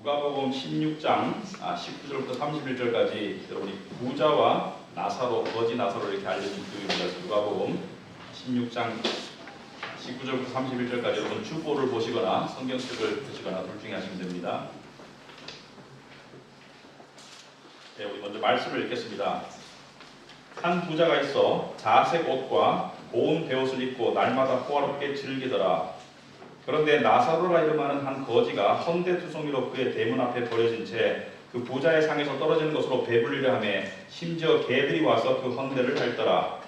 누가복음 16장 19절부터 31절까지 여러분이 부자와 나사로, 거지 나사로 이렇게 알려진 구절입니다. 누가복음 16장 19절부터 31절까지 여러분 주보를 보시거나 성경책을 보시거나 둘 중에 하시면 됩니다. 네, 우리 먼저 말씀을 읽겠습니다. 한 부자가 있어 자색 옷과 고운 베옷을 입고 날마다 호화롭게 즐기더라. 그런데 나사로라 이름하는 한 거지가 헌데투성이로 그의 대문 앞에 버려진 채 그 부자의 상에서 떨어지는 것으로 배불리려 하며 심지어 개들이 와서 그 헌데를 핥더라.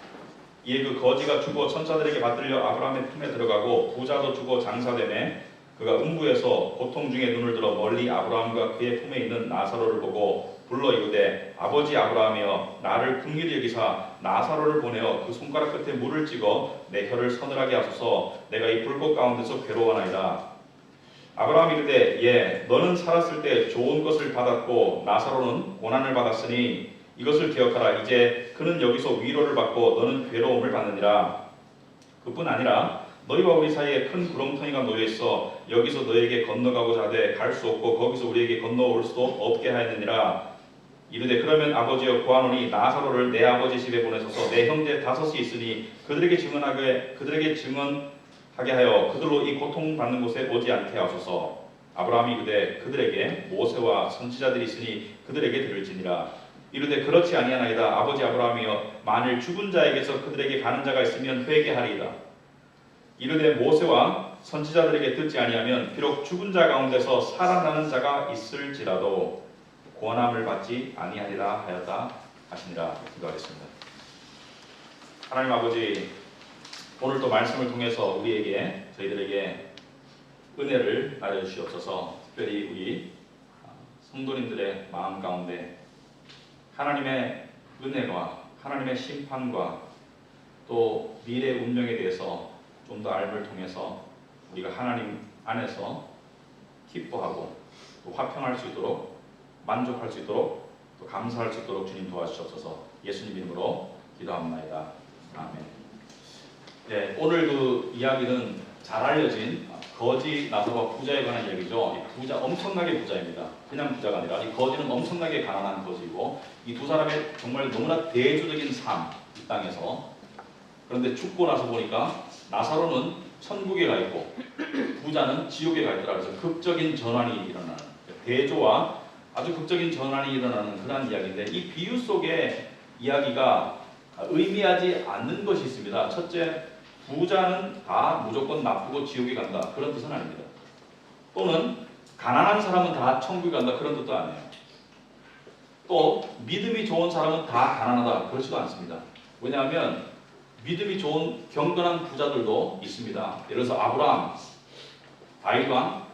이에 그 거지가 죽어 천사들에게 받들려 아브라함의 품에 들어가고 부자도 죽어 장사되매 그가 음부에서 고통 중에 눈을 들어 멀리 아브라함과 그의 품에 있는 나사로를 보고 불러 이르되 아버지 아브라함이여 나를 긍휼히 여기사 나사로를 보내어 그 손가락 끝에 물을 찍어 내 혀를 서늘하게 하소서. 내가 이 불꽃 가운데서 괴로워하나이다. 아브라함이 이르되 예 너는 살았을 때 좋은 것을 받았고 나사로는 고난을 받았으니 이것을 기억하라. 이제 그는 여기서 위로를 받고 너는 괴로움을 받느니라. 그뿐 아니라 너희와 우리 사이에 큰 구렁텅이가 놓여있어 여기서 너에게 건너가고자 하되 갈 수 없고 거기서 우리에게 건너올 수도 없게 하였느니라. 이르되 그러면 아버지여 구하노니 나사로를 내 아버지 집에 보내소서. 내 형제 다섯이 있으니 그들에게 증언하게 하여 그들로 이 고통받는 곳에 오지 않게 하소서. 아브라함이 이르되 그들에게 모세와 선지자들이 있으니 그들에게 들을지니라. 이르되 그렇지 아니하나이다. 아버지 아브라함이여 만일 죽은 자에게서 그들에게 가는 자가 있으면 회개하리이다. 이르되 모세와 선지자들에게 듣지 아니하면 비록 죽은 자 가운데서 살아나는 자가 있을지라도 권함을 받지 아니하리라 하였다 하시니라. 기도하겠습니다. 하나님 아버지, 오늘 또 말씀을 통해서 저희들에게 은혜를 나눠주시옵소서. 특별히 우리 성도님들의 마음 가운데 하나님의 은혜와 하나님의 심판과 또 미래 운명에 대해서 좀 더 알을 통해서 우리가 하나님 안에서 기뻐하고 또 화평할 수 있도록, 만족할 수 있도록, 또 감사할 수 있도록 주님 도와주시옵소서. 예수님 이름으로 기도합니다. 아멘. 네, 오늘 그 이야기는 잘 알려진 거지 나사로와 부자에 관한 이야기죠. 이 부자 엄청나게 부자입니다. 그냥 부자가 아니라 이 거지는 엄청나게 가난한 거지고 이 두 사람의 정말 너무나 대조적인 삶, 이 땅에서. 그런데 죽고 나서 보니까 나사로는 천국에 가 있고 부자는 지옥에 가 있더라. 그래서 극적인 전환이 일어나는, 대조와 아주 극적인 전환이 일어나는 그런 이야기인데, 이 비유 속에 이야기가 의미하지 않는 것이 있습니다. 첫째, 부자는 다 무조건 나쁘고 지옥에 간다, 그런 뜻은 아닙니다. 또는 가난한 사람은 다 천국에 간다, 그런 뜻도 아니에요. 또 믿음이 좋은 사람은 다 가난하다, 그렇지도 않습니다. 왜냐하면 믿음이 좋은 경건한 부자들도 있습니다. 예를 들어서 아브라함, 다윗 왕,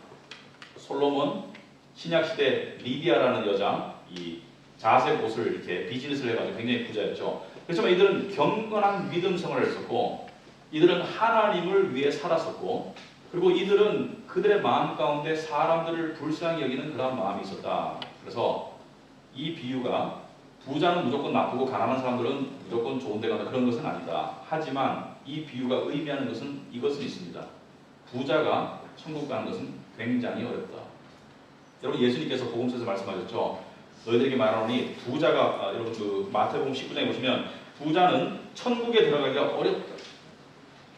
솔로몬, 신약시대 리디아라는 여자, 이 자색 옷을 이렇게 비즈니스를 해가지고 굉장히 부자였죠. 그렇지만 이들은 경건한 믿음 생활을 했었고, 이들은 하나님을 위해 살았었고, 그리고 이들은 그들의 마음 가운데 사람들을 불쌍히 여기는 그런 마음이 있었다. 그래서 이 비유가 부자는 무조건 나쁘고 가난한 사람들은 무조건 좋은 데 간다, 그런 것은 아니다. 하지만 이 비유가 의미하는 것은 이것은 있습니다. 부자가 천국 가는 것은 굉장히 어렵다. 여러분, 예수님께서 복음서에서 말씀하셨죠. 너희들에게 말하노니 부자가, 여러분 그 마태복음 19장에 보시면 부자는 천국에 들어가기가 어렵다.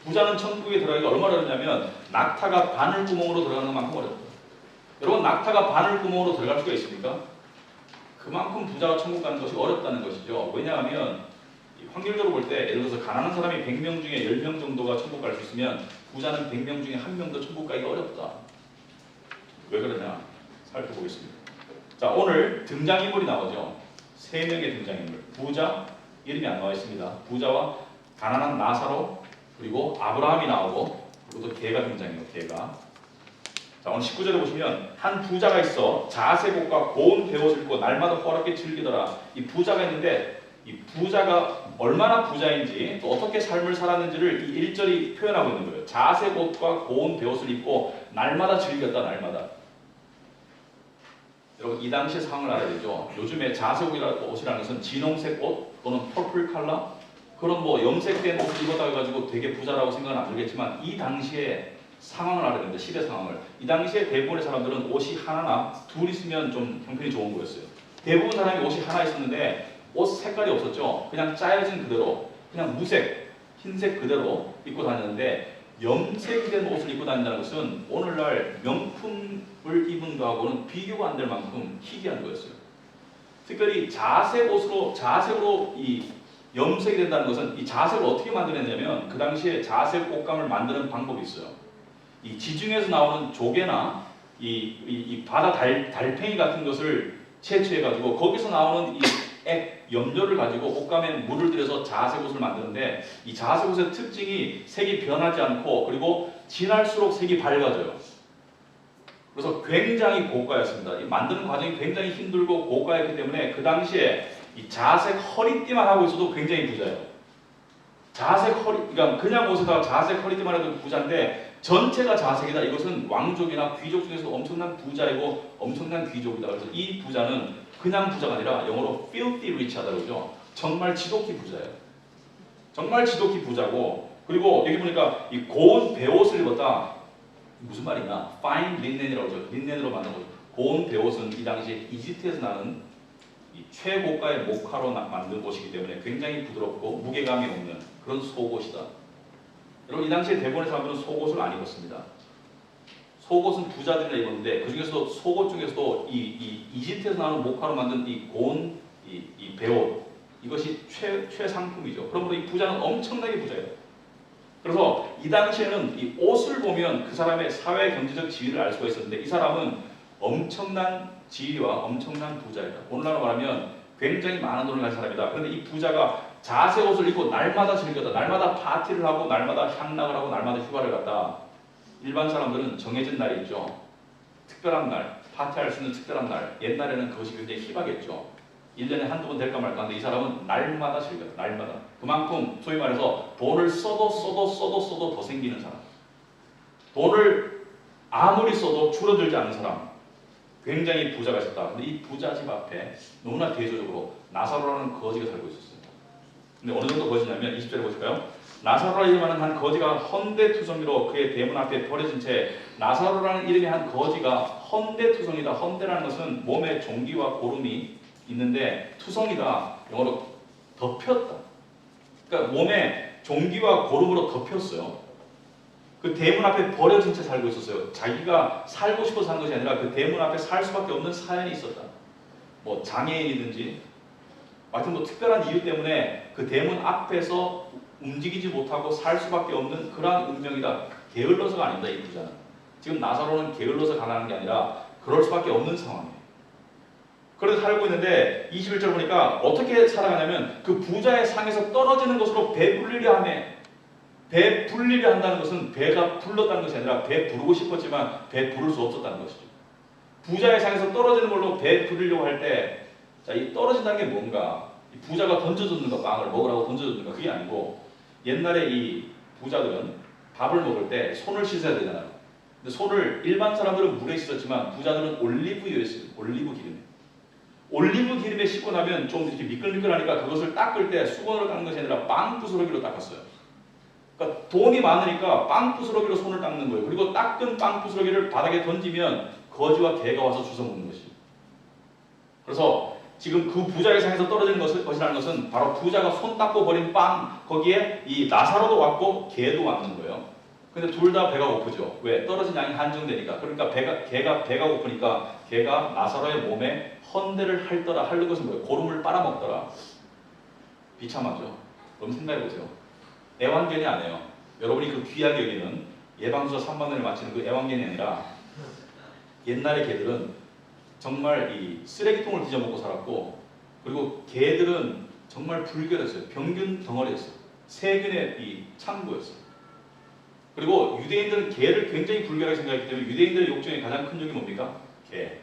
부자는 천국에 들어가기가 얼마나 어렵냐면 낙타가 바늘구멍으로 들어가는 것만큼 어렵다. 여러분, 낙타가 바늘구멍으로 들어갈 수가 있습니까? 그만큼 부자가 천국 가는 것이 어렵다는 것이죠. 왜냐하면 확률적으로 볼 때 예를 들어서 가난한 사람이 100명 중에 10명 정도가 천국 갈 수 있으면 부자는 100명 중에 1명도 천국 가기가 어렵다. 왜 그러냐? 살펴보겠습니다. 자, 오늘 등장인물이 나오죠. 3명의 등장인물. 부자, 이름이 안 나와 있습니다. 부자와 가난한 나사로, 그리고 아브라함이 나오고, 그리고 또 개가 등장해요. 개가. 자, 오늘 19절에 보시면 한 부자가 있어 자색 옷과 고운 베옷을 입고 날마다 호화롭게 즐기더라. 이 부자가 있는데 이 부자가 얼마나 부자인지 또 어떻게 삶을 살았는지를 이 1절이 표현하고 있는 거예요. 자색 옷과 고운 베옷을 입고 날마다 즐겼다. 날마다. 여러분, 이 당시의 상황을 알아야 되죠. 요즘에 자색 옷이라는 것은 진홍색 옷 또는 퍼플 컬러, 그런 뭐 염색된 옷을 입었다 해가지고 되게 부자라고 생각은 안 들겠지만 이 당시에 상황을 알아야 됩니다. 시대 상황을. 이 당시에 대부분의 사람들은 옷이 하나나 둘 있으면 좀 형편이 좋은 거였어요. 대부분 사람이 옷이 하나 있었는데 옷 색깔이 없었죠. 그냥 짜여진 그대로, 그냥 무색, 흰색 그대로 입고 다녔는데 염색이 된 옷을 입고 다닌다는 것은 오늘날 명품을 입은 거하고는 비교가 안 될 만큼 희귀한 거였어요. 특별히 자색으로 이 염색이 된다는 것은 이 자색을 어떻게 만들었냐면 그 당시에 자색 옷감을 만드는 방법이 있어요. 이 지중해에서 나오는 조개나 이 바다 달팽이 같은 것을 채취해가지고 거기서 나오는 이 액, 염료를 가지고 옷감에 물을 들여서 자색 옷을 만드는데 이 자색 옷의 특징이 색이 변하지 않고 그리고 지날수록 색이 밝아져요. 그래서 굉장히 고가였습니다. 이 만드는 과정이 굉장히 힘들고 고가였기 때문에 그 당시에 이 자색 허리띠만 하고 있어도 굉장히 부자예요. 그러니까 그냥 옷에다가 자색 허리띠만 해도 부자인데 전체가 자색이다. 이것은 왕족이나 귀족 중에서 엄청난 부자이고 엄청난 귀족이다. 그래서 이 부자는 그냥 부자가 아니라 영어로 filthy rich하다고 그러죠. 정말 지독히 부자예요. 정말 지독히 부자고 그리고 여기 보니까 이 고운 베옷을 입었다. 무슨 말이냐? fine linen이라고 그러죠. 린넨으로 만든 거죠. 고운 베옷은 이 당시 이집트에서 나는 이 최고가의 목화로 만든 옷이기 때문에 굉장히 부드럽고 무게감이 없는 그런 속옷이다. 여러분 이 당시에 대부분의 사람들은 속옷을 안 입었습니다. 속옷은 부자들이나 입었는데 그 중에서도 속옷 중에서도 이 이집트에서 나오는 목화로 만든 이 고운 이 베옷 이것이 최상품이죠. 그러므로 이 부자는 엄청나게 부자예요. 그래서 이 당시에는 이 옷을 보면 그 사람의 사회 경제적 지위를 알 수가 있었는데 이 사람은 엄청난 지위와 엄청난 부자이다. 오늘날로 말하면 굉장히 많은 돈을 가진 사람이다. 그런데 이 부자가 자색 옷을 입고 날마다 즐겼다. 날마다 파티를 하고 날마다 향락을 하고 날마다 휴가를 갔다. 일반 사람들은 정해진 날이 있죠. 특별한 날, 파티할 수 있는 특별한 날. 옛날에는 그것이 굉장히 희박했죠. 1년에 한두 번 될까 말까 하는데 이 사람은 날마다 즐겼다. 날마다. 그만큼 소위 말해서 돈을 써도 더 생기는 사람. 돈을 아무리 써도 줄어들지 않는 사람. 굉장히 부자가 있었다. 근데 이 부자 집 앞에 너무나 대조적으로 나사로라는 거지가 살고 있었습니다. 근데 어느 정도 거지냐면 20절에 보실까요? 나사로라 이름하는 한 거지가 헌데투성이로 그의 대문 앞에 버려진 채 나사로라는 이름의 한 거지가 헌데투성이다. 헌데라는 것은 몸에 종기와 고름이 있는데 투성이다. 영어로 덮였다. 그러니까 몸에 종기와 고름으로 덮였어요. 그 대문 앞에 버려진 채 살고 있었어요. 자기가 살고 싶어서 산 것이 아니라 그 대문 앞에 살 수밖에 없는 사연이 있었다. 뭐 장애인이든지 하여튼 뭐 특별한 이유 때문에 그 대문 앞에서 움직이지 못하고 살 수밖에 없는 그러한 운명이다. 게을러서가 아닙니다. 이 부자는. 지금 나사로는 게을러서 가난한 게 아니라 그럴 수밖에 없는 상황이에요. 그래서 살고 있는데 21절 보니까 어떻게 살아가냐면 그 부자의 상에서 떨어지는 것으로 배불리려 하네. 배 불리려 한다는 것은 배가 불렀다는 것이 아니라 배 부르고 싶었지만 배 부를 수 없었다는 것이죠. 부자의 상에서 떨어지는 걸로 배 부르려고 할 때, 자, 이 떨어진다는 게 뭔가? 이 부자가 던져줬는가, 빵을 먹으라고 던져줬는가, 그게 아니고 옛날에 이 부자들은 밥을 먹을 때 손을 씻어야 되잖아요. 근데 손을 일반 사람들은 물에 씻었지만 부자들은 올리브유에 씻어요. 올리브 기름에. 올리브 기름에 씻고 나면 좀 이렇게 미끌미끌하니까 그것을 닦을 때 수건으로 닦는 것이 아니라 빵 부스러기로 닦았어요. 그러니까 돈이 많으니까 빵 부스러기로 손을 닦는 거예요. 그리고 닦은 빵 부스러기를 바닥에 던지면 거지와 개가 와서 주워 먹는 것이죠. 그래서 지금 그 부자의 상에서 떨어지는 것이라는 것은 바로 부자가 손 닦고 버린 빵 거기에 이 나사로도 왔고 개도 왔는 거예요. 근데 둘 다 배가 고프죠. 왜? 떨어진 양이 한정되니까. 그러니까 개가 배가 고프니까 개가 나사로의 몸에 헌대를 할더라. 할 것은 뭐예요? 고름을 빨아먹더라. 비참하죠. 여러분 생각해보세요. 애완견이 아니에요. 여러분이 그 귀하게 여기는 예방주사 3만원을 마치는 그 애완견이 아니라 옛날의 개들은 정말 이 쓰레기통을 뒤져먹고 살았고 그리고 개들은 정말 불결했어요. 병균 덩어리였어요. 세균의 이 창고였어요. 그리고 유대인들은 개를 굉장히 불결하게 생각했기 때문에 유대인들의 욕 중에 가장 큰 욕이 뭡니까? 개.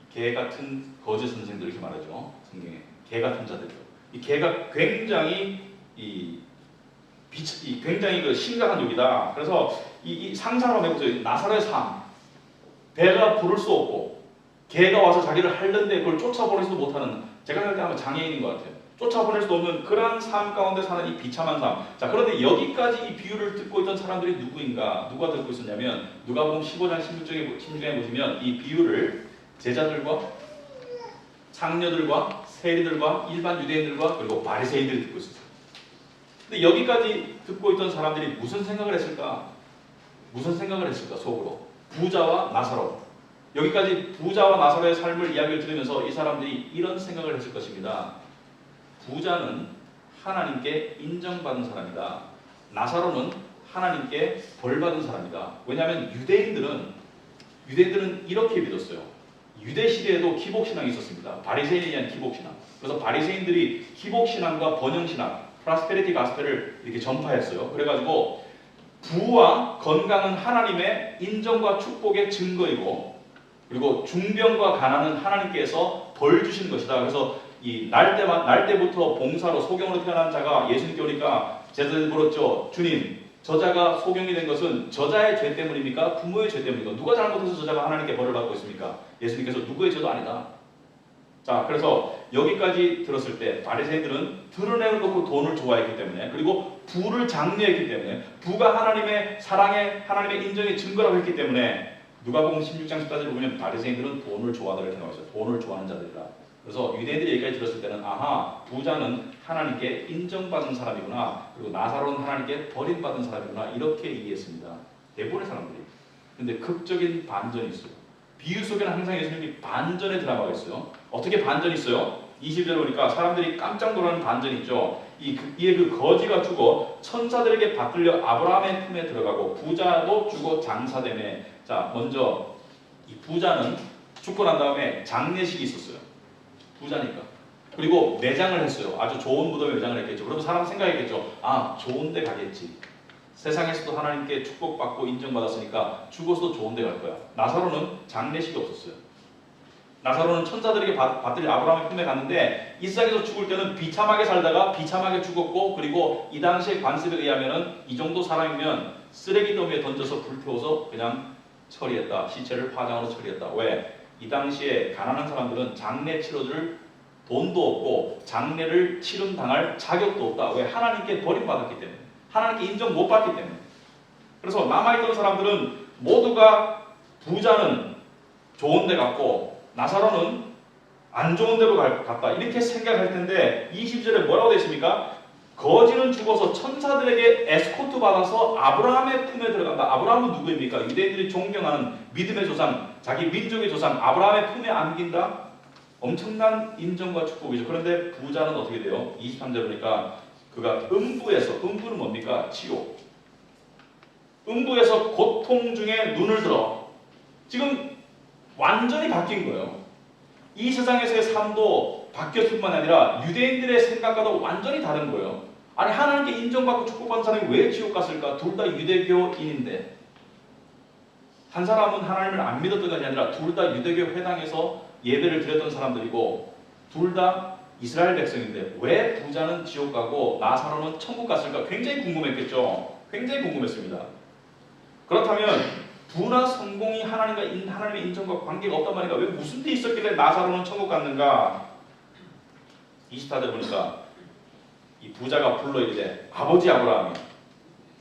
개 같은 거짓 선생들 이렇게 말하죠. 성경에. 개 같은 자들이죠. 이 개가 굉장히 굉장히 그 심각한 욕이다. 그래서 이 상상을 해보세요. 나사로의 삶. 배가 부를 수 없고 개가 와서 자기를 핥는데 그걸 쫓아버리지도 못하는 제가 생각할 때 아마 장애인인 것 같아요. 쫓아보낼 수도 없는 그러한 삶 가운데 사는 이 비참한 삶. 자, 그런데 여기까지 이 비유를 듣고 있던 사람들이 누구인가? 누가 듣고 있었냐면 누가복음 15장 16장에 보시면 이 비유를 제자들과 창녀들과 세리들과 일반 유대인들과 그리고 바리새인들이 듣고 있었어요. 근데 여기까지 듣고 있던 사람들이 무슨 생각을 했을까? 무슨 생각을 했을까? 속으로. 부자와 나사로. 여기까지 부자와 나사로의 삶을 이야기를 들으면서 이 사람들이 이런 생각을 했을 것입니다. 부자는 하나님께 인정받은 사람이다. 나사로는 하나님께 벌받은 사람이다. 왜냐하면 유대인들은 이렇게 믿었어요. 유대 시대에도 기복신앙이 있었습니다. 바리새인에 의한 기복신앙. 그래서 바리새인들이 기복신앙과 번영신앙, 프라스페리티 가스펠을 이렇게 전파했어요. 그래가지고 부와 건강은 하나님의 인정과 축복의 증거이고, 그리고 중병과 가난은 하나님께서 벌 주신 것이다. 그래서 이 날 때부터 봉사로 소경으로 태어난 자가 예수님께 오니까 제자들이 물었죠. 주님, 저자가 소경이 된 것은 저자의 죄 때문입니까? 부모의 죄 때문입니까? 누가 잘못해서 저자가 하나님께 벌을 받고 있습니까? 예수님께서 누구의 죄도 아니다. 자, 그래서 여기까지 들었을 때 바리새인들은 드러내는 놓고 돈을 좋아했기 때문에, 그리고 부를 장려했기 때문에, 부가 하나님의 사랑의, 하나님의 인정의 증거라고 했기 때문에 누가복음 16장 14절을 보면 바리새인들은 돈을 좋아하다 이렇게 나와 있어요. 돈을 좋아하는 자들이다. 그래서 유대인들이 여기까지 들었을 때는 아하, 부자는 하나님께 인정받은 사람이구나, 그리고 나사로는 하나님께 버림받은 사람이구나, 이렇게 이해했습니다. 대부분의 사람들이. 근데 극적인 반전이 있어요. 비유 속에는 항상 예수님이 반전의 드라마가 있어요. 어떻게 반전이 있어요? 20절 보니까 사람들이 깜짝 놀라는 반전이 있죠. 이에 그 거지가 죽어 천사들에게 받들려 아브라함의 품에 들어가고 부자도 죽어 장사되매. 자, 먼저 이 부자는 죽고 난 다음에 장례식이 있었어요. 부자니까. 그리고 매장을 했어요. 아주 좋은 무덤에 매장을 했겠죠. 그러면 사람 생각했겠죠. 아, 좋은 데 가겠지. 세상에서도 하나님께 축복받고 인정받았으니까 죽어서도 좋은 데 갈 거야. 나사로는 장례식이 없었어요. 나사로는 천사들에게 받들려 아브라함의 품에 갔는데 이 세상에서 죽을 때는 비참하게 살다가 비참하게 죽었고, 그리고 이 당시의 관습에 의하면은 이 정도 사람이면 쓰레기 더미에 던져서 불태워서 그냥 처리했다. 시체를 화장으로 처리했다. 왜? 이 당시에 가난한 사람들은 장례 치러줄 돈도 없고 장례를 치름당할 자격도 없다. 왜? 하나님께 버림받았기 때문에. 하나님께 인정 못 받기 때문에. 그래서 남아있던 사람들은 모두가 부자는 좋은 데 갔고 나사로는 안 좋은 데로 갔다. 이렇게 생각할 텐데 20절에 뭐라고 되어 있습니까? 거지는 죽어서 천사들에게 에스코트 받아서 아브라함의 품에 들어간다. 아브라함은 누구입니까? 유대인들이 존경하는 믿음의 조상, 자기 민족의 조상 아브라함의 품에 안긴다. 엄청난 인정과 축복이죠. 그런데 부자는 어떻게 돼요? 23절 보니까 그가 음부는 뭡니까? 지옥. 음부에서 고통 중에 눈을 들어. 지금 완전히 바뀐 거예요. 이 세상에서의 삶도 바뀌었을 뿐만 아니라 유대인들의 생각과도 완전히 다른 거예요. 아니, 하나님께 인정받고 축복받은 사람이 왜 지옥 갔을까? 둘 다 유대교인인데. 한 사람은 하나님을 안 믿었던 것이 아니라 둘 다 유대교 회당에서 예배를 드렸던 사람들이고 둘 다 이스라엘 백성인데 왜 부자는 지옥 가고 나사로는 천국 갔을까? 굉장히 궁금했겠죠. 굉장히 궁금했습니다. 그렇다면 부나 성공이 하나님의 인정과 관계가 없단 말인가? 왜 무슨 데 있었길래 나사로는 천국 갔는가? 24절 보니까 이 부자가 불러 이르되 아버지 아브라함이요.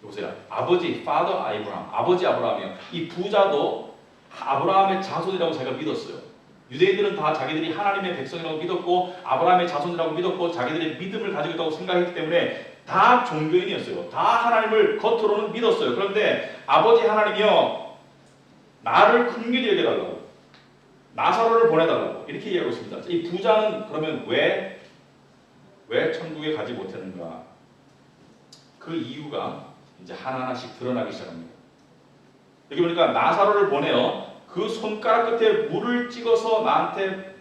보세요. 아버지 father 아브라함. 아버지 아브라함이요. 이 부자도 아브라함의 자손이라고 자기가 믿었어요. 유대인들은 다 자기들이 하나님의 백성이라고 믿었고 아브라함의 자손이라고 믿었고 자기들의 믿음을 가지고 있다고 생각했기 때문에 다 종교인이었어요. 다 하나님을 겉으로는 믿었어요. 그런데 아버지 하나님이요, 나를 긍휼히 여겨달라고, 나사로를 보내달라고 이렇게 이야기하고 있습니다. 이 부자는 그러면 왜 천국에 가지 못했는가? 그 이유가 이제 하나하나씩 드러나기 시작합니다. 여기 보니까 나사로를 보내어 그 손가락 끝에 물을 찍어서 나한테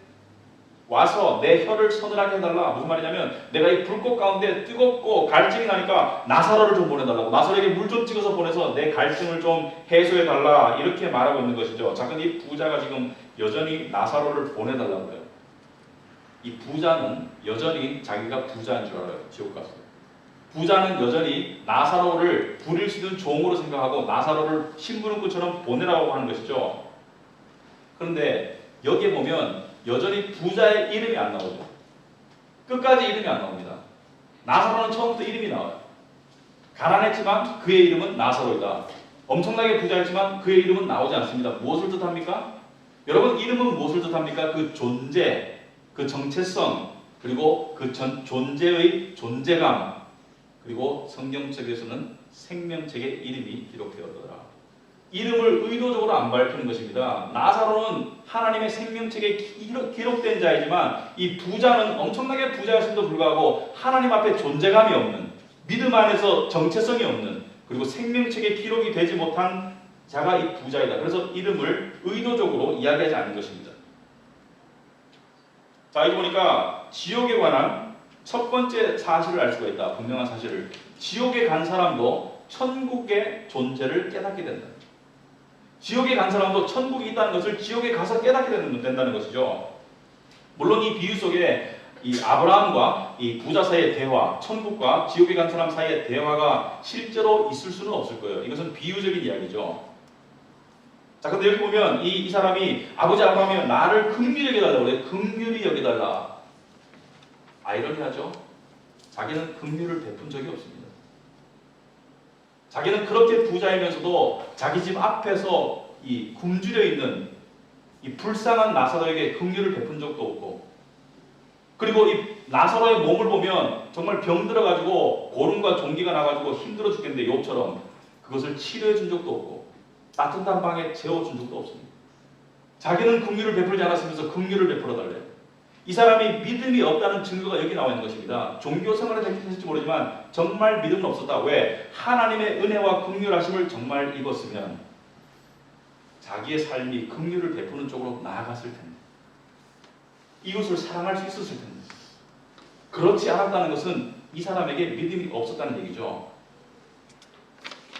와서 내 혀를 서늘하게 해달라. 무슨 말이냐면 내가 이 불꽃 가운데 뜨겁고 갈증이 나니까 나사로를 좀 보내달라고, 나사로에게 물 좀 찍어서 보내서 내 갈증을 좀 해소해달라, 이렇게 말하고 있는 것이죠. 자, 근데 이 부자가 지금 여전히 나사로를 보내달라고 해요. 이 부자는 여전히 자기가 부자인 줄 알아요. 지옥 가서. 부자는 여전히 나사로를 부릴 수 있는 종으로 생각하고 나사로를 심부름꾼처럼 보내라고 하는 것이죠. 그런데 여기에 보면 여전히 부자의 이름이 안 나오죠. 끝까지 이름이 안 나옵니다. 나사로는 처음부터 이름이 나와요. 가난했지만 그의 이름은 나사로이다. 엄청나게 부자였지만 그의 이름은 나오지 않습니다. 무엇을 뜻합니까? 여러분, 이름은 무엇을 뜻합니까? 그 존재, 그 정체성, 그리고 그 존재의 존재감, 그리고 성경책에서는 생명책의 이름이 기록되었더라. 이름을 의도적으로 안 밝히는 것입니다. 나사로는 하나님의 생명책에 기록된 자이지만 이 부자는 엄청나게 부자였음에도 불구하고 하나님 앞에 존재감이 없는, 믿음 안에서 정체성이 없는, 그리고 생명책에 기록이 되지 못한 자가 이 부자이다. 그래서 이름을 의도적으로 이야기하지 않는 것입니다. 자, 여기 보니까 지옥에 관한 첫 번째 사실을 알 수가 있다. 분명한 사실을. 지옥에 간 사람도 천국의 존재를 깨닫게 된다. 지옥에 간 사람도 천국이 있다는 것을 지옥에 가서 깨닫게 된다는 것이죠. 물론 이 비유 속에 이 아브라함과 이 부자 사이의 대화, 천국과 지옥에 간 사람 사이의 대화가 실제로 있을 수는 없을 거예요. 이것은 비유적인 이야기죠. 자, 근데 여기 보면 이 사람이 아버지 아브라함이 나를 긍휼히 여겨달라고 그래요. 긍휼히 여겨달라. 아이러니하죠? 자기는 긍휼을 베푼 적이 없습니다. 자기는 그렇게 부자이면서도 자기 집 앞에서 이 굶주려 있는 이 불쌍한 나사로에게 긍휼을 베푼 적도 없고, 그리고 이 나사로의 몸을 보면 정말 병들어가지고 고름과 종기가 나가지고 힘들어 죽겠는데 욥처럼 그것을 치료해 준 적도 없고 따뜻한 방에 재워준 적도 없습니다. 자기는 긍휼을 베풀지 않았으면서 긍휼을 베풀어 달래요. 이 사람이 믿음이 없다는 증거가 여기 나와 있는 것입니다. 종교 생활에 됐을지 모르지만 정말 믿음은 없었다. 왜? 하나님의 은혜와 긍휼하심을 정말 입었으면 자기의 삶이 긍휼을 베푸는 쪽으로 나아갔을 텐데, 이웃을 사랑할 수 있었을 텐데, 그렇지 않았다는 것은 이 사람에게 믿음이 없었다는 얘기죠.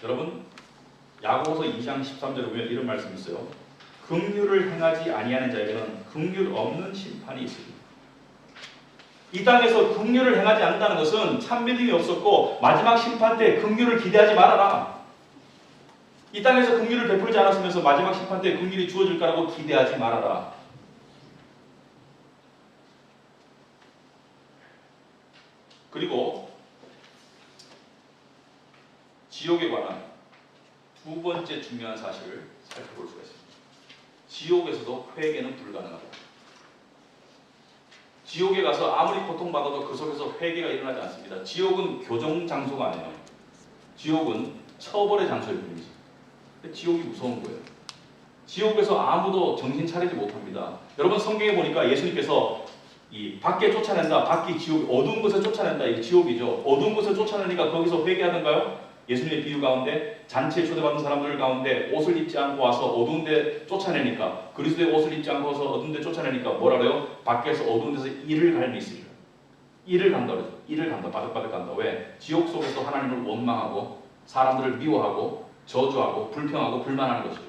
여러분, 야고보서 2장 13절에 보면 이런 말씀이 있어요. 긍휼을 행하지 아니하는 자에게는 긍휼 없는 심판이 있습니다. 이 땅에서 긍휼을 행하지 않는다는 것은 참 믿음이 없었고 마지막 심판 때 긍휼을 기대하지 말아라. 이 땅에서 긍휼을 베풀지 않았으면서 마지막 심판 때 긍휼이 주어질 거라고 기대하지 말아라. 그리고 지옥에 관한 두 번째 중요한 사실을 살펴볼 수가 있습니다. 지옥에서도 회개는 불가능하다. 지옥에 가서 아무리 고통받아도 그 속에서 회개가 일어나지 않습니다. 지옥은 교정 장소가 아니에요. 지옥은 처벌의 장소일 뿐이지. 근데 지옥이 무서운 거예요. 지옥에서 아무도 정신 차리지 못합니다. 여러분, 성경에 보니까 예수님께서 이 밖에 쫓아낸다. 밖이 지옥, 어두운 곳에 쫓아낸다. 이게 지옥이죠. 어두운 곳에 쫓아내니까 거기서 회개하던가요? 예수님의 비유 가운데 잔치에 초대받은 사람들 가운데 옷을 입지 않고 와서 어두운 데 쫓아내니까, 그리스도의 옷을 입지 않고 와서 어두운 데 쫓아내니까 뭐라 그래요? 밖에서 어두운 데서 이를 갈미 있으리라. 이를 간다 그러죠. 이를 간다. 바득바득 간다. 왜? 지옥 속에서 하나님을 원망하고 사람들을 미워하고 저주하고 불평하고 불만하는 것이죠.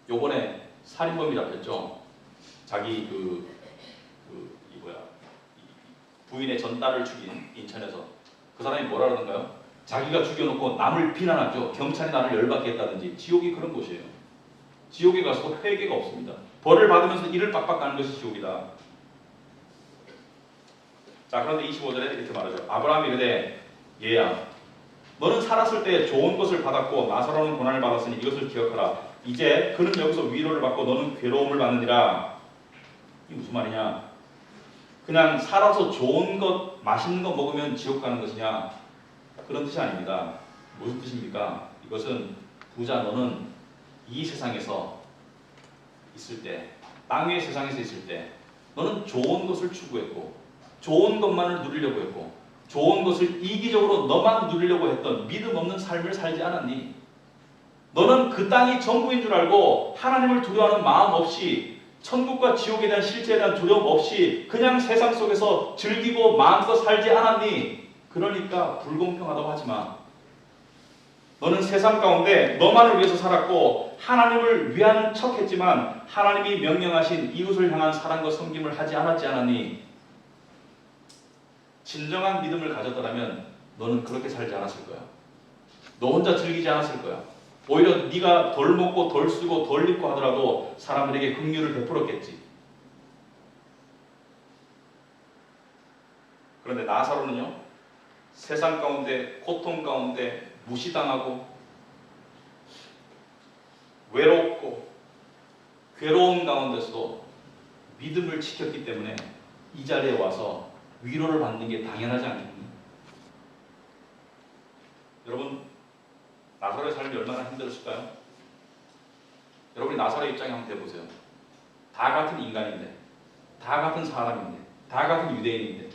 요번에 살인범이 잡혔죠. 자기 부인의 전딸을 죽인 인천에서 그 사람이 뭐라 그러는가요? 자기가 죽여놓고 남을 비난하죠. 경찰이 나를 열받게 했다든지. 지옥이 그런 곳이에요. 지옥에 가서도 회개가 없습니다. 벌을 받으면서 이를 빡빡 가는 것이 지옥이다. 자, 그런데 25절에 이렇게 말하죠. 아브라함이 이르되 얘야, 너는 살았을 때 좋은 것을 받았고 나사로는 고난을 받았으니 이것을 기억하라. 이제 그는 여기서 위로를 받고 너는 괴로움을 받느니라. 이게 무슨 말이냐? 그냥 살아서 좋은 것, 맛있는 거 먹으면 지옥 가는 것이냐? 그런 뜻이 아닙니다. 무슨 뜻입니까? 이것은 부자 너는 이 세상에서 있을 때, 땅 위의 세상에서 있을 때 너는 좋은 것을 추구했고 좋은 것만을 누리려고 했고 좋은 것을 이기적으로 너만 누리려고 했던 믿음 없는 삶을 살지 않았니? 너는 그 땅이 전부인 줄 알고 하나님을 두려워하는 마음 없이 천국과 지옥에 대한 실제에 대한 두려움 없이 그냥 세상 속에서 즐기고 마음껏 살지 않았니? 그러니까 불공평하다고 하지 마. 너는 세상 가운데 너만을 위해서 살았고 하나님을 위하는 척 했지만 하나님이 명령하신 이웃을 향한 사랑과 섬김을 하지 않았니? 진정한 믿음을 가졌더라면 너는 그렇게 살지 않았을 거야. 너 혼자 즐기지 않았을 거야. 오히려 네가 덜 먹고 덜 쓰고 덜 입고 하더라도 사람들에게 긍휼을 베풀었겠지. 그런데 나사로는요, 세상 가운데, 고통 가운데 무시당하고 외롭고 괴로운 가운데서도 믿음을 지켰기 때문에 이 자리에 와서 위로를 받는 게 당연하지 않겠니? 여러분, 나사로의 삶이 얼마나 힘들었을까요? 여러분이 나사로의 입장에 한번 대보세요. 다 같은 인간인데, 다 같은 사람인데, 다 같은 유대인인데,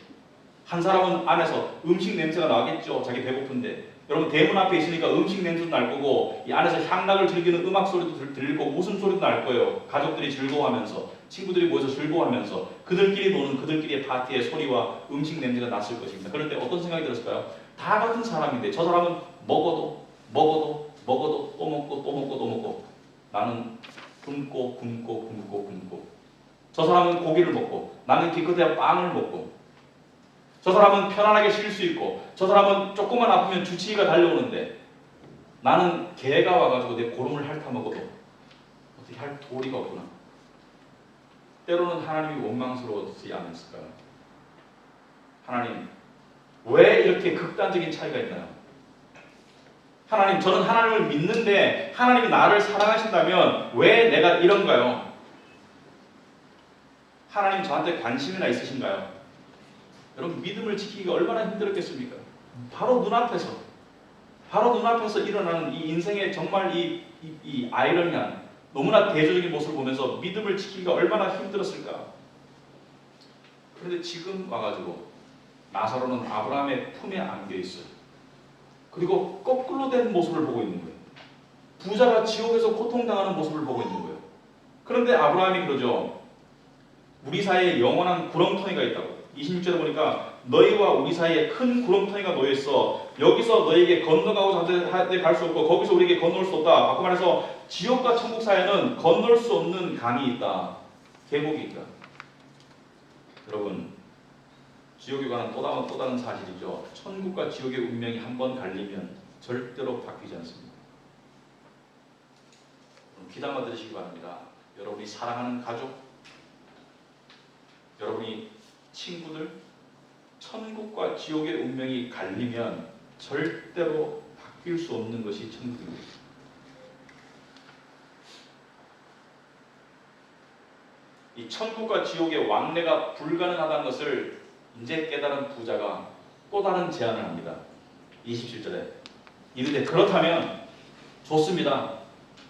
한 사람은 안에서 음식 냄새가 나겠죠. 자기 배고픈데. 여러분, 대문 앞에 있으니까 음식 냄새도 날 거고, 이 안에서 향락을 즐기는 음악 소리도 들리고 웃음소리도 날 거예요. 가족들이 즐거워하면서, 친구들이 모여서 즐거워하면서 그들끼리 노는 그들끼리의 파티의 소리와 음식 냄새가 났을 것입니다. 그런데 어떤 생각이 들었을까요? 다 같은 사람인데 저 사람은 먹어도 또 먹고 나는 굶고 저 사람은 고기를 먹고 나는 기껏해야 빵을 먹고 저 사람은 편안하게 쉴 수 있고 저 사람은 조금만 아프면 주치의가 달려오는데 나는 개가 와가지고 내 고름을 핥아먹어도 어떻게 할 도리가 없구나. 때로는 하나님이 원망스러워지지 않았을까요? 하나님, 왜 이렇게 극단적인 차이가 있나요? 하나님, 저는 하나님을 믿는데 하나님이 나를 사랑하신다면 왜 내가 이런가요? 하나님 저한테 관심이나 있으신가요? 여러분, 믿음을 지키기가 얼마나 힘들었겠습니까? 바로 눈앞에서 일어나는 이 인생의 정말 이 아이러니한 너무나 대조적인 모습을 보면서 믿음을 지키기가 얼마나 힘들었을까? 그런데 지금 와가지고 나사로는 아브라함의 품에 안겨 있어요. 그리고 거꾸로 된 모습을 보고 있는 거예요. 부자가 지옥에서 고통당하는 모습을 보고 있는 거예요. 그런데 아브라함이 그러죠. 우리 사이에 영원한 구렁텅이가 있다고. 26절에 보니까 너희와 우리 사이에 큰 구렁텅이가 놓여있어. 여기서 너희에게 건너가고자 하되 갈 수 없고 거기서 우리에게 건널 수 없다. 바꿔 말해서 지옥과 천국 사이에는 건널 수 없는 강이 있다. 계곡이 있다. 여러분, 지옥에 관한 또 다른 사실이죠. 천국과 지옥의 운명이 한번 갈리면 절대로 바뀌지 않습니다. 귀담아 들으시기 바랍니다. 여러분이 사랑하는 가족, 여러분이 친구들, 천국과 지옥의 운명이 갈리면 절대로 바뀔 수 없는 것이 천국입니다. 이 천국과 지옥의 왕래가 불가능하다는 것을 이제 깨달은 부자가 또 다른 제안을 합니다. 27절에 이르되 그렇다면 좋습니다.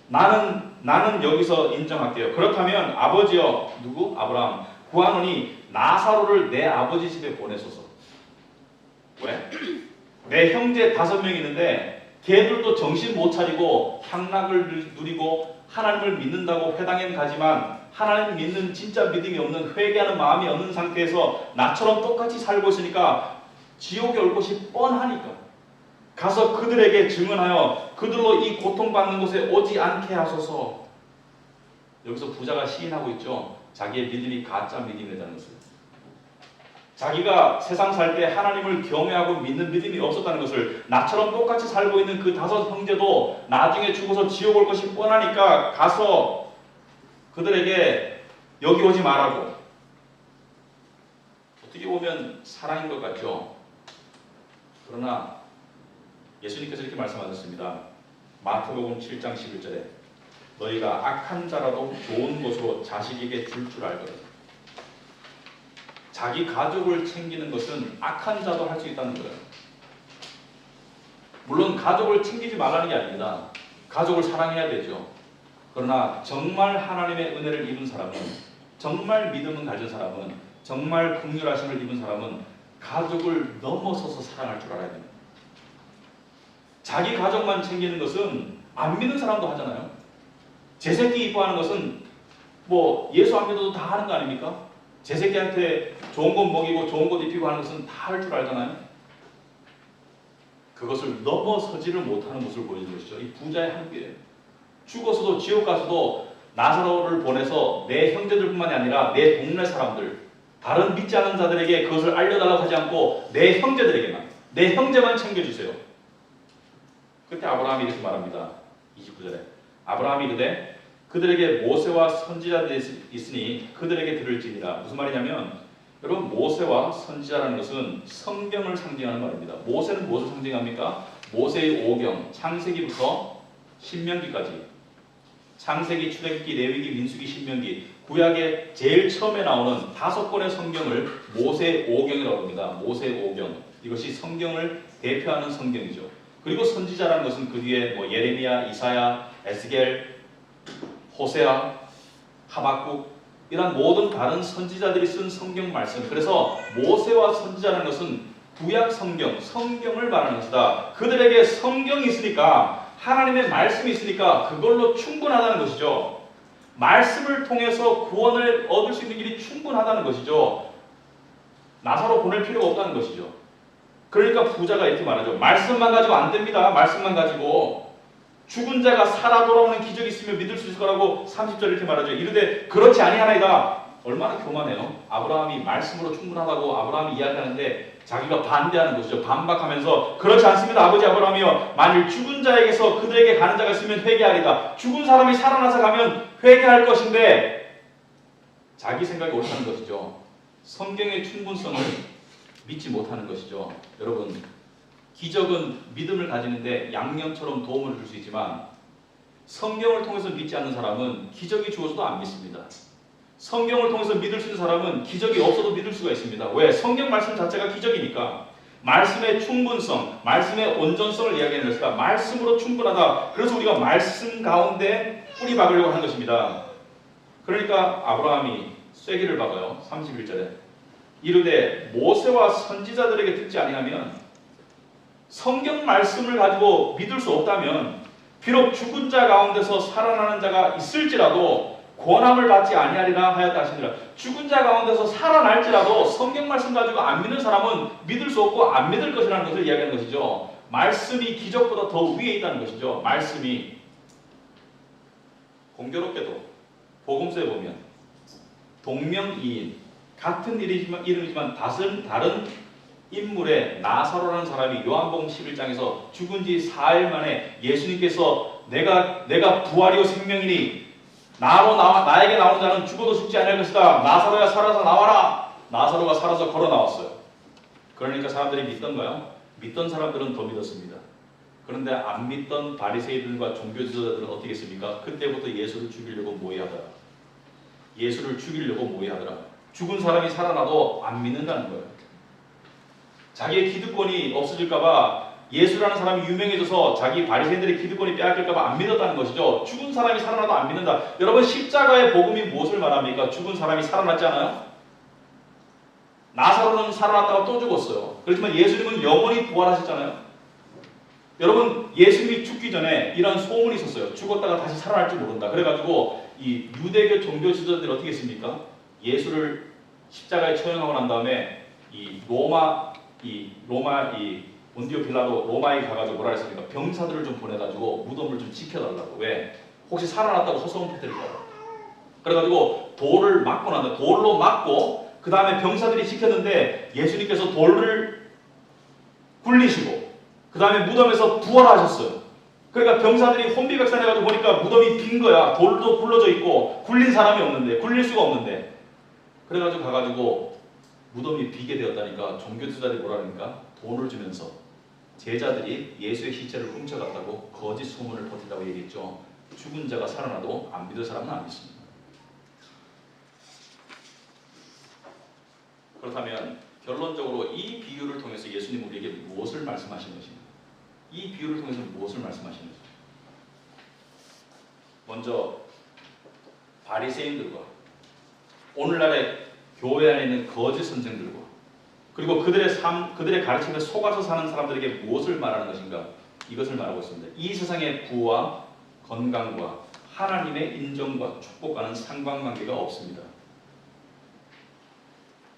나는 여기서 인정할게요. 그렇다면 아버지여, 누구? 아브라함, 구하노니 나사로를 내 아버지 집에 보내소서. 왜? 내 형제 5명 있는데 걔들도 정신 못 차리고 향락을 누리고 하나님을 믿는다고 회당에 가지만 하나님 믿는 진짜 믿음이 없는 회개하는 마음이 없는 상태에서 나처럼 똑같이 살고 있으니까 지옥에 올 것이 뻔하니까 가서 그들에게 증언하여 그들로 이 고통받는 곳에 오지 않게 하소서. 여기서 부자가 시인하고 있죠. 자기의 믿음이 가짜 믿음이라는 것을. 자기가 세상 살 때 하나님을 경외하고 믿는 믿음이 없었다는 것을 나처럼 똑같이 살고 있는 그 5 형제도 나중에 죽어서 지옥 올 것이 뻔하니까 가서 그들에게 여기 오지 말라고. 어떻게 보면 사랑인 것 같죠. 그러나 예수님께서 이렇게 말씀하셨습니다. 마태복음 7장 11절에 너희가 악한 자라도 좋은 것으로 자식에게 줄 줄 알거든. 자기 가족을 챙기는 것은 악한 자도 할 수 있다는 거예요. 물론 가족을 챙기지 말라는 게 아닙니다. 가족을 사랑해야 되죠. 그러나 정말 하나님의 은혜를 입은 사람은, 정말 믿음을 가진 사람은, 정말 긍휼하심을 입은 사람은 가족을 넘어서서 사랑할 줄 알아야 됩니다. 자기 가족만 챙기는 것은 안 믿는 사람도 하잖아요. 제 새끼 이뻐하는 것은 뭐 예수 안 믿어도 다 하는 거 아닙니까? 제 새끼한테 좋은 것 먹이고 좋은 것 입히고 하는 것은 다 할 줄 알잖아요. 그것을 넘어서지를 못하는 모습을 보여주는 것이죠. 이 부자의 한계예요. 죽어서도 지옥 가서도 나사로를 보내서 내 형제들뿐만이 아니라 내 동네 사람들, 다른 믿지 않는 자들에게 그것을 알려달라고 하지 않고 내 형제들에게만, 내 형제만 챙겨주세요. 그때 아브라함이 이렇게 말합니다. 29절에 아브라함이 이르되 그들에게 모세와 선지자들이 있으니 그들에게 들을지니라. 무슨 말이냐면 여러분 모세와 선지자라는 것은 성경을 상징하는 말입니다. 모세는 무엇을 상징합니까? 모세의 오경, 창세기부터 신명기까지, 창세기, 출애굽기, 레위기, 민수기, 신명기, 구약의 제일 처음에 나오는 5권의 성경을 모세의 오경이라고 합니다. 모세의 오경. 이것이 성경을 대표하는 성경이죠. 그리고 선지자라는 것은 그 뒤에 뭐 예레미야, 이사야, 에스겔, 호세아, 하박국 이런 모든 다른 선지자들이 쓴 성경 말씀. 그래서 모세와 선지자라는 것은 구약 성경, 성경을 말하는 것이다. 그들에게 성경이 있으니까, 하나님의 말씀이 있으니까 그걸로 충분하다는 것이죠. 말씀을 통해서 구원을 얻을 수 있는 길이 충분하다는 것이죠. 나사로 보낼 필요가 없다는 것이죠. 그러니까 부자가 이렇게 말하죠. 말씀만 가지고 안 됩니다. 말씀만 가지고. 죽은 자가 살아 돌아오는 기적이 있으면 믿을 수 있을 거라고 30절 이렇게 말하죠. 이르되 그렇지 아니하나이다. 얼마나 교만해요. 아브라함이 말씀으로 충분하다고 아브라함이 이야기하는데 자기가 반대하는 것이죠. 반박하면서 그렇지 않습니다. 아버지 아브라함이여, 만일 죽은 자에게서 그들에게 가는 자가 있으면 회개하리다. 죽은 사람이 살아나서 가면 회개할 것인데, 자기 생각이 옳다는 것이죠. 성경의 충분성을 믿지 못하는 것이죠. 여러분, 기적은 믿음을 가지는데 양념처럼 도움을 줄 수 있지만 성경을 통해서 믿지 않는 사람은 기적이 주어져도 안 믿습니다. 성경을 통해서 믿을 수 있는 사람은 기적이 없어도 믿을 수가 있습니다. 왜? 성경 말씀 자체가 기적이니까. 말씀의 충분성, 말씀의 온전성을 이야기하는 것이다. 말씀으로 충분하다. 그래서 우리가 말씀 가운데 뿌리 박으려고 하는 것입니다. 그러니까 아브라함이 쐐기를 박아요. 31절에 이르되 모세와 선지자들에게 듣지 아니하면, 성경 말씀을 가지고 믿을 수 없다면 비록 죽은 자 가운데서 살아나는 자가 있을지라도 권함을 받지 아니하리라 하였다 하시니라. 죽은 자 가운데서 살아날지라도 성경 말씀 가지고 안 믿는 사람은 믿을 수 없고 안 믿을 것이라는 것을 이야기하는 것이죠. 말씀이 기적보다 더 위에 있다는 것이죠. 말씀이. 공교롭게도 복음서에 보면 동명이인, 같은 이름이지만 다른 인물의 나사로라는 사람이 요한복음 11장에서 죽은 지 4일 만에 예수님께서 내가 부활이요 생명이니 나에게 나오는 자는 죽어도 죽지 않을 것이다. 나사로야 살아서 나와라. 나사로가 살아서 걸어 나왔어요. 그러니까 사람들이 믿던가요? 믿던 사람들은 더 믿었습니다. 그런데 안 믿던 바리새인들과 종교지도자들은 어떻게 했습니까? 그때부터 예수를 죽이려고 모의하더라. 예수를 죽이려고 모의하더라. 죽은 사람이 살아나도 안 믿는다는 거예요. 자기의 기득권이 없어질까봐, 예수라는 사람이 유명해져서 자기 바리새인들의 기득권이 빼앗길까봐 안 믿었다는 것이죠. 죽은 사람이 살아나도 안 믿는다. 여러분, 십자가의 복음이 무엇을 말합니까? 죽은 사람이 살아났지 않아요? 나사로는 살아났다가 또 죽었어요. 그렇지만 예수님은 영원히 부활하셨잖아요. 여러분, 예수님이 죽기 전에 이런 소문이 있었어요. 죽었다가 다시 살아날지 모른다. 그래가지고 이 유대교 종교 지도자들이 어떻게 했습니까? 예수를 십자가에 처형하고 난 다음에 이 본디오 빌라도 로마에 가가지고 뭐라 했습니까? 병사들을 좀 보내가지고 무덤을 좀 지켜달라고. 왜? 혹시 살아났다고 소송 퍼뜨릴까봐. 그래가지고 돌을 맞고 난다. 돌로 맞고 그 다음에 병사들이 지켰는데 예수님께서 돌을 굴리시고 그 다음에 무덤에서 부활하셨어요. 그러니까 병사들이 혼비백산해가지고 보니까 무덤이 빈 거야. 돌도 굴러져 있고 굴린 사람이 없는데, 굴릴 수가 없는데. 그래가지고 가가지고 무덤이 비게 되었다니까 종교지도자들이 뭐라 그러니까 돈을 주면서 제자들이 예수의 시체를 훔쳐갔다고 거짓 소문을 퍼뜨린다고 얘기했죠. 죽은 자가 살아나도 안 믿을 사람은 안 믿습니다. 그렇다면 결론적으로 이 비유를 통해서 예수님 우리에게 무엇을 말씀하신 것입니까? 이 비유를 통해서 무엇을 말씀하신 것입니까? 먼저 바리새인들과 오늘날의 교회 안에 있는 거짓 선생들과 그리고 그들의 가르침에 속아서 사는 사람들에게 무엇을 말하는 것인가? 이것을 말하고 있습니다. 이 세상의 부와 건강과 하나님의 인정과 축복과는 상관관계가 없습니다.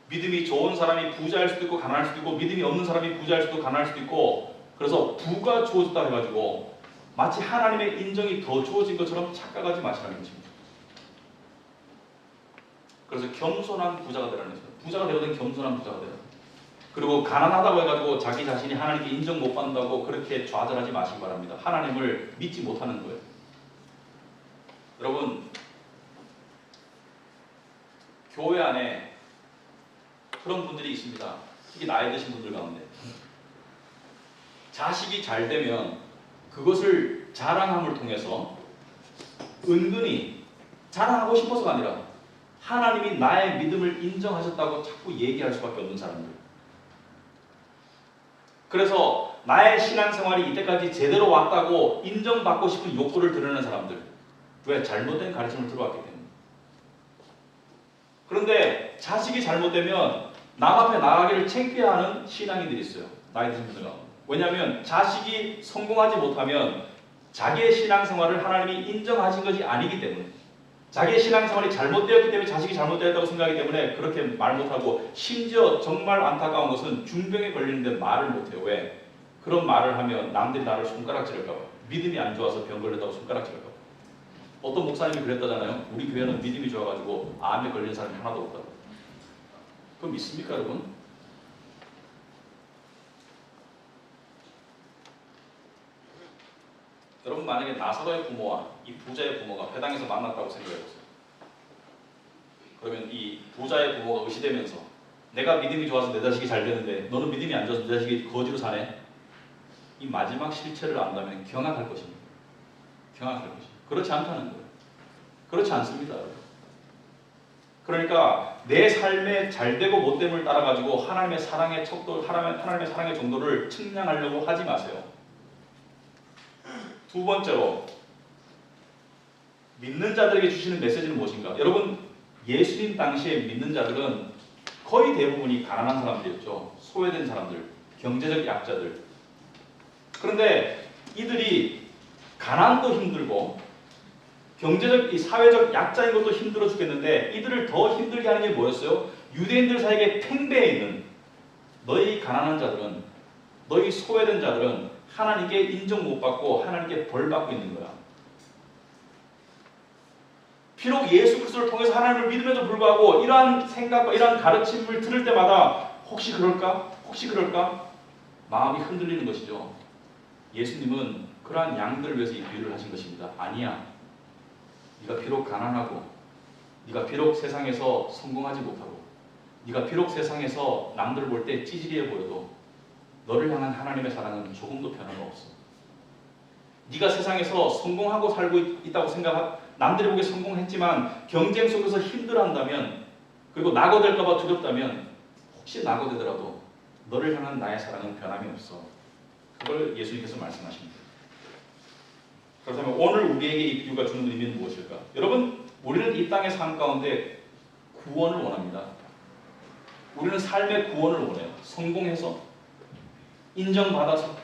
믿음이 좋은 사람이 부자일 수도 있고 가난할 수도 있고, 믿음이 없는 사람이 부자일 수도 가난할 수도 있고, 그래서 부가 주어졌다 해가지고 마치 하나님의 인정이 더 주어진 것처럼 착각하지 마시라는 것입니다. 그래서 겸손한 부자가 되라는 것입니다. 부자가 되거든 겸손한 부자가 되라. 그리고 가난하다고 해가지고 자기 자신이 하나님께 인정 못 받는다고 그렇게 좌절하지 마시기 바랍니다. 하나님을 믿지 못하는 거예요. 여러분, 교회 안에 그런 분들이 있습니다. 특히 나이 드신 분들 가운데. 자식이 잘 되면 그것을 자랑함을 통해서 은근히 자랑하고 싶어서가 아니라 하나님이 나의 믿음을 인정하셨다고 자꾸 얘기할 수밖에 없는 사람들. 그래서 나의 신앙생활이 이때까지 제대로 왔다고 인정받고 싶은 욕구를 드러내는 사람들. 왜? 잘못된 가르침을 들어왔기 때문에. 그런데 자식이 잘못되면 남 앞에 나가기를 창피해하는 신앙인들이 있어요. 나이 드신 분들 가운데. 왜냐하면 자식이 성공하지 못하면 자기의 신앙생활을 하나님이 인정하신 것이 아니기 때문에, 자기의 신앙생활이 잘못되었기 때문에 자식이 잘못되었다고 생각하기 때문에 그렇게 말 못하고, 심지어 정말 안타까운 것은 중병에 걸리는데 말을 못해요. 왜? 그런 말을 하면 남들이 나를 손가락질할까 봐. 믿음이 안 좋아서 병 걸렸다고 손가락질할까 봐. 어떤 목사님이 그랬다잖아요. 우리 교회는 믿음이 좋아가지고 암에 걸린 사람이 하나도 없다고. 그럼 믿습니까, 여러분? 여러분, 만약에 나사로의 부모와 이 부자의 부모가 회당에서 만났다고 생각해보세요. 그러면 이 부자의 부모가 의시되면서, 내가 믿음이 좋아서 내 자식이 잘 되는데 너는 믿음이 안 좋아서 내 자식이 거지로 사네. 이 마지막 실체를 안다면 경악할 것입니다. 경악할 것입니다. 그렇지 않다는 거예요. 그렇지 않습니다. 그러니까 내 삶의 잘되고 못됨을 따라가지고 하나님의 사랑의 척도, 하나님의 사랑의 정도를 측량하려고 하지 마세요. 두 번째로, 믿는 자들에게 주시는 메시지는 무엇인가? 여러분, 예수님 당시에 믿는 자들은 거의 대부분이 가난한 사람들이었죠. 소외된 사람들, 경제적 약자들. 그런데 이들이 가난도 힘들고 경제적, 이 사회적 약자인 것도 힘들어 죽겠는데, 이들을 더 힘들게 하는 게 뭐였어요? 유대인들 사이에 팽배해 있는 너희 가난한 자들은, 너희 소외된 자들은 하나님께 인정 못 받고 하나님께 벌 받고 있는 거야. 비록 예수 그리스도를 통해서 하나님을 믿음에도 불구하고 이러한 생각과 이러한 가르침을 들을 때마다 혹시 그럴까? 혹시 그럴까? 마음이 흔들리는 것이죠. 예수님은 그러한 양들을 위해서 이 비유를 하신 것입니다. 아니야. 네가 비록 가난하고, 네가 비록 세상에서 성공하지 못하고, 네가 비록 세상에서 남들 볼 때 찌질해 보여도 너를 향한 하나님의 사랑은 조금도 변화가 없어. 네가 세상에서 성공하고 살고 있다고 남들이 보기에 성공했지만 경쟁 속에서 힘들어한다면, 그리고 낙오될까 봐 두렵다면, 혹시 낙오되더라도 너를 향한 나의 사랑은 변함이 없어. 그걸 예수님께서 말씀하십니다. 그렇다면 오늘 우리에게 이 비유가 주는 의미는 무엇일까? 여러분, 우리는 이 땅의 삶 가운데 구원을 원합니다. 우리는 삶의 구원을 원해요. 성공해서, 인정받아서,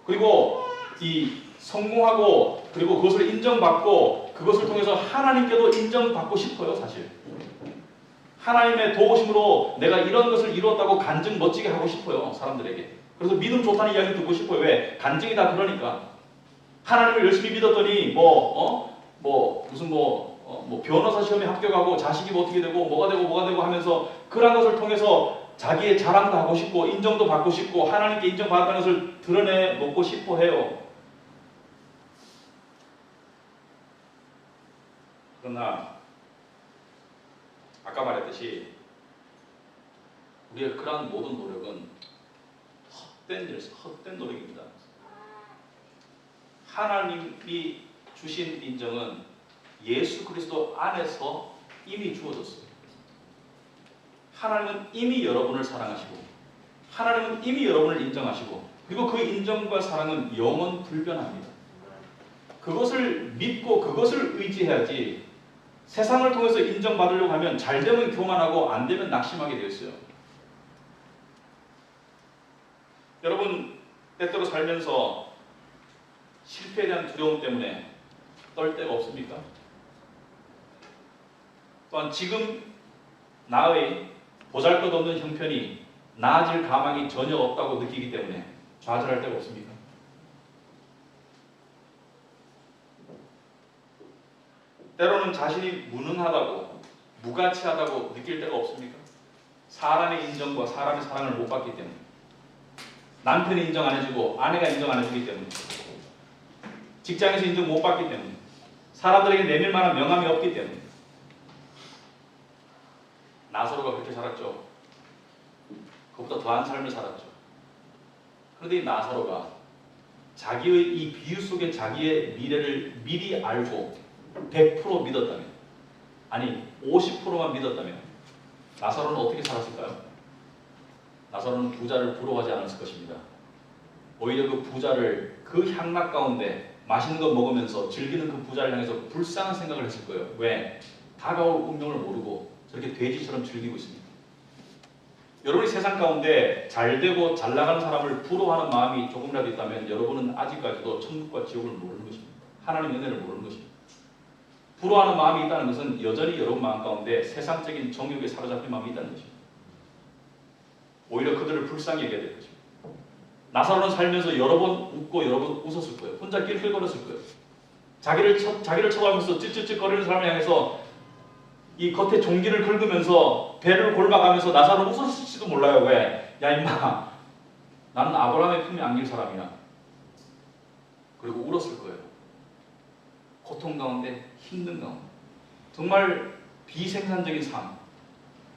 그리고 이 성공하고, 그리고 그것을 인정받고 그것을 통해서 하나님께도 인정받고 싶어요. 사실 하나님의 도우심으로 내가 이런 것을 이루었다고 간증 멋지게 하고 싶어요. 사람들에게. 그래서 믿음 좋다는 이야기 듣고 싶어요. 왜? 간증이 다 그러니까. 하나님을 열심히 믿었더니 무슨 변호사 시험에 합격하고 자식이 어떻게 되고 뭐가 되고 하면서 그런 것을 통해서 자기의 자랑도 하고 싶고 인정도 받고 싶고 하나님께 인정받았다는 것을 드러내 놓고 싶어 해요. 그러나 아까 말했듯이 우리의 그러한 모든 노력은 헛된 노력입니다. 하나님이 주신 인정은 예수 그리스도 안에서 이미 주어졌어요. 하나님은 이미 여러분을 사랑하시고, 하나님은 이미 여러분을 인정하시고, 그리고 그 인정과 사랑은 영원 불변합니다. 그것을 믿고 그것을 의지해야지, 세상을 통해서 인정받으려고 하면 잘 되면 교만하고 안 되면 낙심하게 되어 있어요. 여러분, 때때로 살면서 실패에 대한 두려움 때문에 떨 때가 없습니까? 또한 지금 나의 보잘것없는 형편이 나아질 가망이 전혀 없다고 느끼기 때문에 좌절할 때가 없습니까? 때로는 자신이 무능하다고, 무가치하다고 느낄 때가 없습니까? 사람의 인정과 사람의 사랑을 못 받기 때문에, 남편이 인정 안 해주고 아내가 인정 안 해주기 때문에, 직장에서 인정 못 받기 때문에, 사람들에게 내밀 만한 명함이 없기 때문에, 나사로가 그렇게 살았죠. 그것보다 더한 삶을 살았죠. 그런데 이 나사로가 자기의 이 비유 속에 자기의 미래를 미리 알고 100% 믿었다면, 아니 50%만 믿었다면 나사로는 어떻게 살았을까요? 나사로는 부자를 부러워하지 않았을 것입니다. 오히려 그 부자를 그 향락 가운데 맛있는 거 먹으면서 즐기는 그 부자를 향해서 불쌍한 생각을 했을 거예요. 왜? 다가올 운명을 모르고 저렇게 돼지처럼 즐기고 있습니다. 여러분이 세상 가운데 잘되고 잘나가는 사람을 부러워하는 마음이 조금이라도 있다면 여러분은 아직까지도 천국과 지옥을 모르는 것입니다. 하나님의 은혜를 모르는 것입니다. 부러워하는 마음이 있다는 것은 여전히 여러분 마음 가운데 세상적인 정욕에 사로잡힌 마음이 있다는 것입니다. 오히려 그들을 불쌍히 여겨야 될 것입니다. 나사로는 살면서 여러 번 웃고 여러 번 웃었을 거예요. 혼자 낄낄거렸을 거예요. 자기를 쳐가면서 찌찌찌거리는 사람을 향해서 이 겉에 종기를 긁으면서 배를 골박하면서 나사로는 웃었을지도 몰라요. 왜? 야 임마, 나는 아브라함의 품에 안길 사람이야. 그리고 울었을 거예요. 고통 가운데, 힘든 가운데, 정말 비생산적인 삶,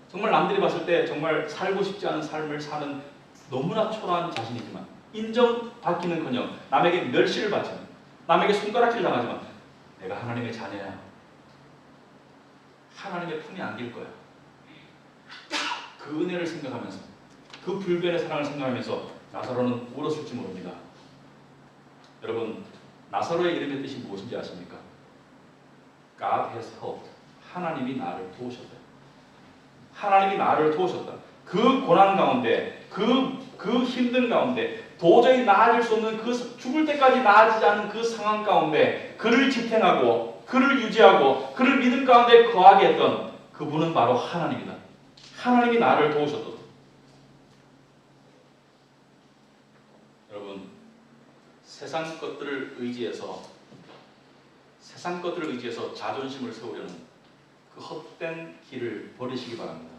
정말 남들이 봤을 때 정말 살고 싶지 않은 삶을 사는 너무나 초라한 자신이지만, 인정받기는커녕 남에게 멸시를 받지만, 남에게 손가락질 당하지만 내가 하나님의 자녀야, 하나님의 품에 안길 거야. 그 은혜를 생각하면서, 그 불변의 사랑을 생각하면서 나사로는 울었을지 모릅니다. 여러분, 나사로의 이름의 뜻이 무엇인지 아십니까? God has helped. 하나님이 나를 도우셨다. 하나님이 나를 도우셨다. 그 고난 가운데, 그 힘든 가운데, 도저히 나아질 수 없는 그 죽을 때까지 나아지지 않은 그 상황 가운데 그를 지탱하고 그를 유지하고 그를 믿음 가운데 거하게 했던 그분은 바로 하나님이다. 하나님이 나를 도우셨다. 여러분, 세상 것들을 의지해서 자존심을 세우려는 그 헛된 길을 버리시기 바랍니다.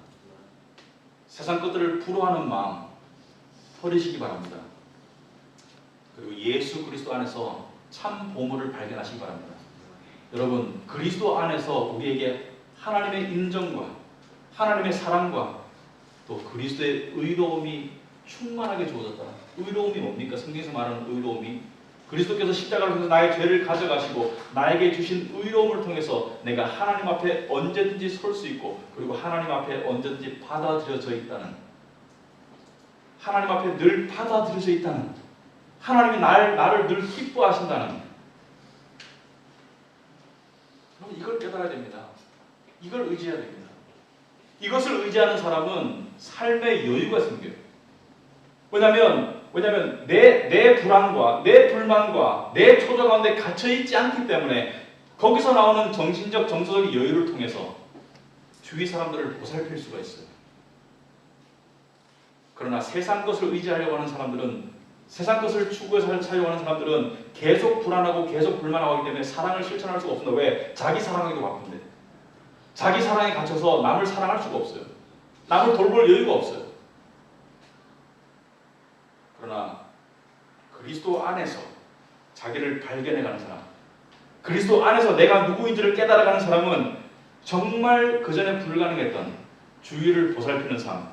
세상 것들을 부러워하는 마음 버리시기 바랍니다. 그리고 예수 그리스도 안에서 참 보물을 발견하시기 바랍니다. 여러분, 그리스도 안에서 우리에게 하나님의 인정과 하나님의 사랑과 또 그리스도의 의로움이 충만하게 주어졌다. 의로움이 뭡니까? 성경에서 말하는 의로움이 그리스도께서 십자가를 통해서 나의 죄를 가져가시고 나에게 주신 의로움을 통해서 내가 하나님 앞에 언제든지 설 수 있고, 그리고 하나님 앞에 언제든지 받아들여져 있다는, 하나님 앞에 늘 받아들여져 있다는, 하나님이 나를 늘 기뻐하신다는, 이걸 깨달아야 됩니다. 이걸 의지해야 됩니다. 이것을 의지하는 사람은 삶의 여유가 생겨요. 왜냐하면 내 불안과 내 불만과 내 초조 가운데 갇혀있지 않기 때문에 거기서 나오는 정신적 정서적 여유를 통해서 주위 사람들을 보살필 수가 있어요. 그러나 세상 것을 의지하려고 하는 사람들은, 세상 것을 추구해서 살려고 하는 사람들은 계속 불안하고 계속 불만하고 하기 때문에 사랑을 실천할 수가 없습니다. 왜? 자기 사랑하기도 바쁜데. 자기 사랑에 갇혀서 남을 사랑할 수가 없어요. 남을 돌볼 여유가 없어요. 그러나 그리스도 안에서 자기를 발견해가는 사람, 그리스도 안에서 내가 누구인지를 깨달아가는 사람은 정말 그전에 불가능했던 주위를 보살피는 삶,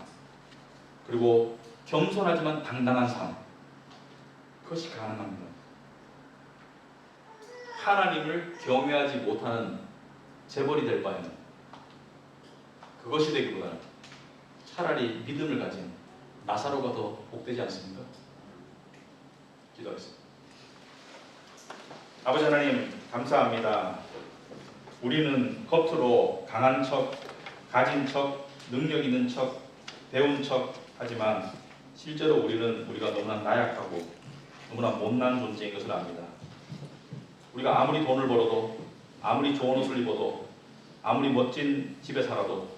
그리고 겸손하지만 당당한 삶, 그것이 가능합니다. 하나님을 경외하지 못하는 재벌이 될 바에는 그것이 되기보다는 차라리 믿음을 가진 나사로가 더 복되지 않습니까? 기도하겠습니다. 아버지 하나님, 감사합니다. 우리는 겉으로 강한 척, 가진 척, 능력 있는 척, 배운 척 하지만 실제로 우리가 너무나 나약하고 너무나 못난 존재인 것을 압니다. 우리가 아무리 돈을 벌어도, 아무리 좋은 옷을 입어도, 아무리 멋진 집에 살아도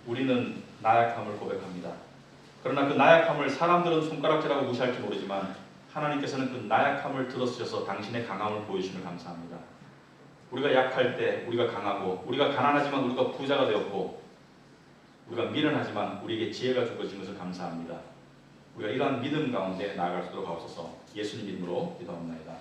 우리는 나약함을 고백합니다. 그러나 그 나약함을 사람들은 손가락질하고 무시할지 모르지만 하나님께서는 그 나약함을 들어쓰셔서 당신의 강함을 보여주시면 감사합니다. 우리가 약할 때 우리가 강하고, 우리가 가난하지만 우리가 부자가 되었고, 우리가 미련하지만 우리에게 지혜가 주어진 것을 감사합니다. 우리가 이러한 믿음 가운데 나아갈 수 있도록 하옵소서. 예수님 이름으로 기도합니다.